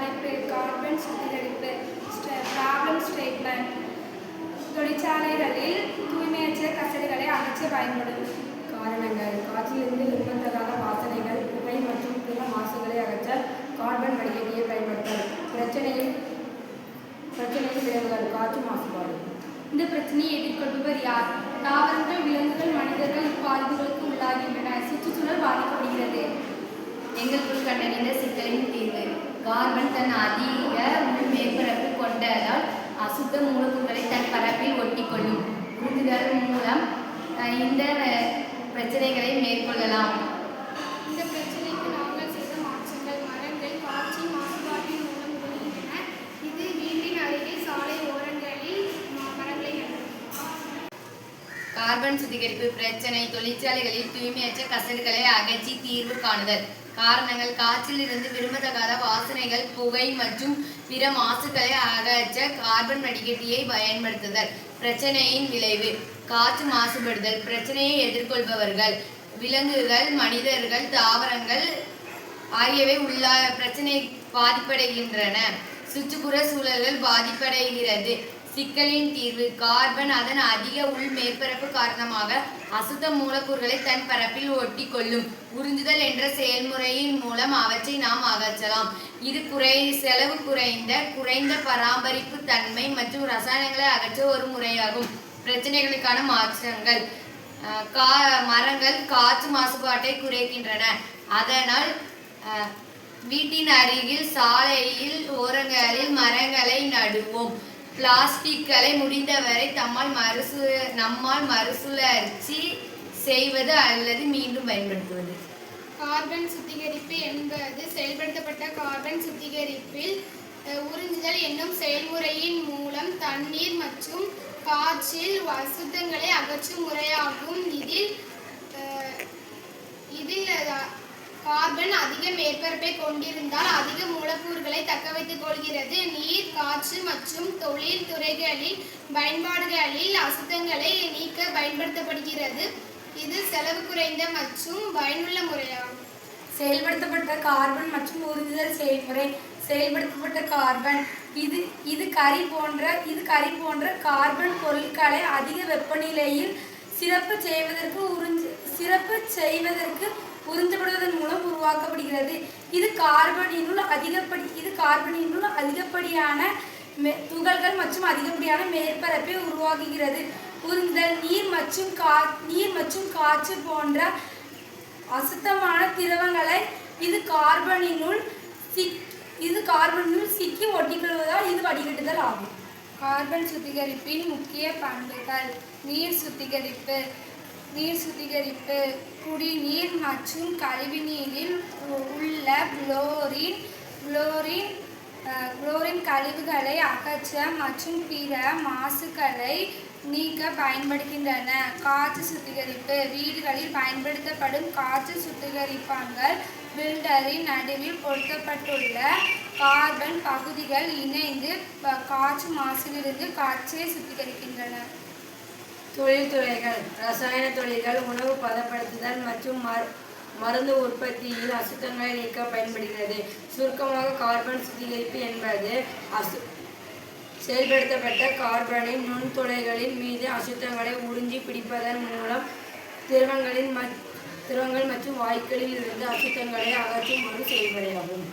தலைப்பு கார்பன் சுத்திகரிப்பு problem statement. தொழிற்சாலைகளில் தூய்மையற்ற கசடுகளை அகற்ற பயன்படும் காரணங்கள்: காற்றிலிருந்து விரும்பத்தகாத வாசனைகள், புகை மற்றும் பிற மாசுகளை அகற்ற கார்பன் வடிகட்டியை பயன்படுத்தல். பிரச்சனையின் விளைவுகள்: காற்று மாசுபாடு. இந்த பிரச்சனையை எதிர்கொள்பவர் யார்? தாவரங்கள், விலங்குகள், மனிதர்கள் இப்பாதிப்புகளுக்கு உள்ளாகின்றன. சுற்றுச்சூழல் பாதிக்கப்படுகிறது. எங்களுக்குள் கண்டறிந்த சிக்கலின் தீர்வு: கார்பன் தன் அதிக உள் மேற்பரப்பு கொண்டதால் அசுத்த மூலக்கூறுகளை தன் பரப்பில் ஒட்டிக்கொள்ளும். உறுதிகள் மூலம் இந்த பிரச்சனைகளை மேற்கொள்ளலாம். இந்த பிரச்சனைக்கு நாங்கள் செய்த மாற்றங்கள்: மரங்கள் காற்று மாசுபாட்டின் மூலம் உருகின்றன. இது வீட்டின் அருகே சாலை ஓரங்களில் மரங்களை நடுவோம். கார்பன் சுத்திகரிப்பு பிரச்சனை: தொழிற்சாலைகளில் தூய்மையற்ற கசடுகளை அகற்றி தீர்வு காணுதல். காரணங்கள்: காற்றிலிருந்து விரும்பத்தகாத வாசனைகள், புகை மற்றும் பிற மாசுகளை அகற்ற கார்பன் வடிகட்டியை பயன்படுத்துதல். பிரச்சனையின் விளைவு: காற்று மாசுபடுதல். பிரச்சனையை எதிர்கொள்பவர்கள்: விலங்குகள், மனிதர்கள், தாவரங்கள் ஆகியவை உள்ள பிரச்சனை பாதிப்படைகின்றன. சுற்றுப்புற சூழல்கள் பாதிப்படைகிறது. சிக்கலின் தீர்வு: கார்பன் அதன் அதிக உள் மேற்பரப்பு காரணமாக அசுத்த மூலக்கூறுகளை தன் பரப்பில் ஒட்டி கொள்ளும். உறிஞ்சுதல் என்ற செயல்முறையின் மூலம் அவற்றை நாம் அகற்றலாம். இது செலவு குறைந்த பராமரிப்பு தன்மை மற்றும் ரசாயனங்களை அகற்ற ஒரு முறையாகும். பிரச்சனைகளுக்கான மாற்றங்கள்: மரங்கள் காற்று மாசுபாட்டை குறைக்கின்றன. அதனால் வீட்டின் அருகில், சாலையில் ஓரங்களில் மரங்களை நடுவோம். பிளாஸ்டிக்களை முடிந்தவரை நம்மால் மறுசுழற்சி செய்வது அல்லது மீண்டும் பயன்படுத்துவது. கார்பன் சுத்திகரிப்பு என்பது செயல்படுத்தப்பட்ட கார்பன் சுத்திகரிப்பில் உறிஞ்சுதல் என்னும் செயல்முறையின் மூலம் தண்ணீர் மற்றும் காற்றில் அசுத்தங்களை அகற்றும் முறையாகும். இதில் கார்பன் அதிக மேற்பரப்பை கொண்டிருந்தால் அதிக மூலக்கூறுகளை தக்க வைத்துக் கொள்கிறது. நீர், காற்று மற்றும் தொழில் துறைகளில் பயன்பாடுகளில் அசுத்தங்களை நீக்க பயன்படுத்தப்படுகிறது. இது செலவு குறைந்த மற்றும் பயனுள்ள முறையாகும். செயல்படுத்தப்பட்ட கார்பன் மற்றும் உறிஞ்சுதல் செயல்முறை. செயல்படுத்தப்பட்ட கார்பன் இது கரி போன்ற கார்பன் பொருட்களை அதிக வெப்பநிலையில் சிறப்பு செய்வதற்கு உறிஞ்சப்படுவதன் மூலம் உருவாக்கப்படுகிறது. இது கார்பனினுள் அதிகப்படியான துகள்கள் மற்றும் அதிகப்படியான மேற்பரப்பை உருவாக்குகிறது. உறிஞ்சுதல்: நீர் மற்றும் காற்று போன்ற அசுத்தமான திரவங்களை இது கார்பனினுள் சிக்கி ஒட்டிக்கொள்வதால் இது வடிகட்டுதல் ஆகும். கார்பன் சுத்திகரிப்பின் முக்கிய பண்புகள்: நீர் சுத்திகரிப்பு குடிநீர் மற்றும் கழிவுநீரில் உள்ள குளோரின் கழிவுகளை அகற்ற மற்றும் பிற மாசுகளை நீக்க பயன்படுகின்றன. காற்று சுத்திகரிப்பு: வீடுகளில் பயன்படுத்தப்படும் காற்று சுத்திகரிப்பான்கள் பில்டரின் நடுவில் பொருத்தப்பட்டுள்ள கார்பன் பகுதிகள் இணைந்து காற்று மாசிலிருந்து காற்றை சுத்திகரிக்கின்றன. தொழில்துறைகள்: ரசாயன தொழில்கள், உணவு பதப்படுத்துதல் மற்றும் மருந்து உற்பத்தியில் அசுத்தங்களை நீக்க பயன்படுகிறது. சுருக்கமாக, கார்பன் சுத்திகரிப்பு என்பது செயல்படுத்தப்பட்ட கார்பனின் நுண்துளைகளின் மீது அசுத்தங்களை உறிஞ்சி பிடிப்பதன் மூலம் திரவங்கள் மற்றும் வாயுக்களில் இருந்து அசுத்தங்களை அகற்றும் ஒரு செயல்முறையாகும்.